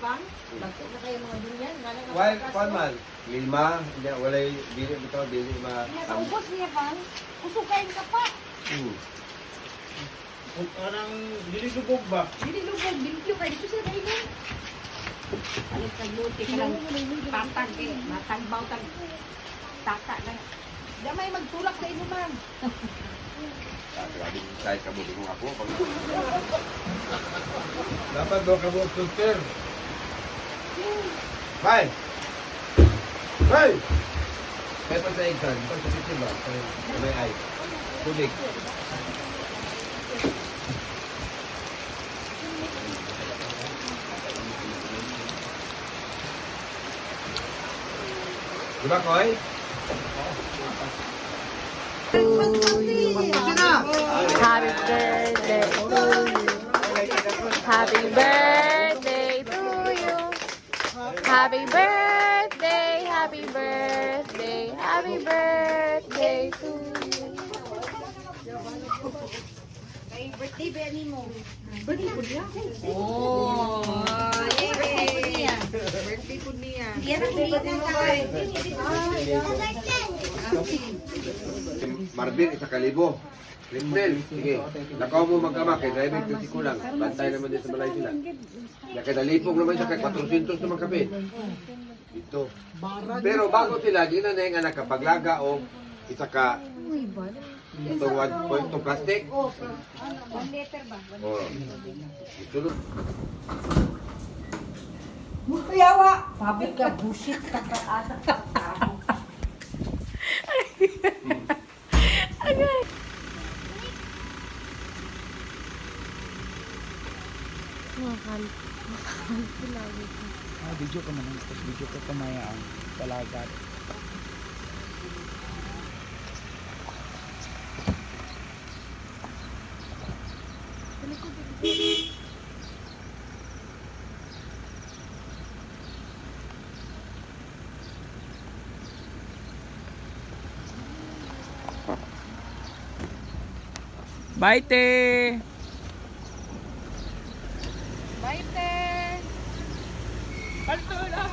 Bang? Bago na kayo mga dunyan. Why, paano man? Lima, hindi, walay, dili bitaw, dili ma... Sa ubos niya, Bang. Kusog kayo sa pa. Kung parang dililubog ba? Dili lubog, bimpyo kayo. Dito siya kayo. Alit ka luti ka lang. Tatag eh. Matagbaw tag. Tata na. Damay magtulak sa inyo, Bang. Grabe, kahit kabuti kong ako. Dapat daw ka mo filter. Bye! Bye! Kaya pa sa exam, ito sa kitchen ba? Sa may ay. Tubig. Diba, Koy? Happy birthday to you. Happy birthday to you. Happy birthday, happy birthday, happy birthday to you. Kay birthday ba ni mo? Birthday po niya? Oh! Birthday po niya. Birthday po niya. Yan ang birthday mo ba? Marvin, 1,000. Lindel, sige. Nakaw mo magkama kay driving 50 kulang. Bantay naman din sa balay sila. Ya kay dalipong naman siya kay 400 naman kapit. Ito. Pero bago sila, di na yung anak kapaglaga o isa ka itong 1.2 plastic. Oh, 1 liter ba? O, ito no. Yawa! Pabig ka, bullshit ka pa ata. Video ka man, tapos video ka kamaya ang talagat. Bye, te! Bye, te! Palto na!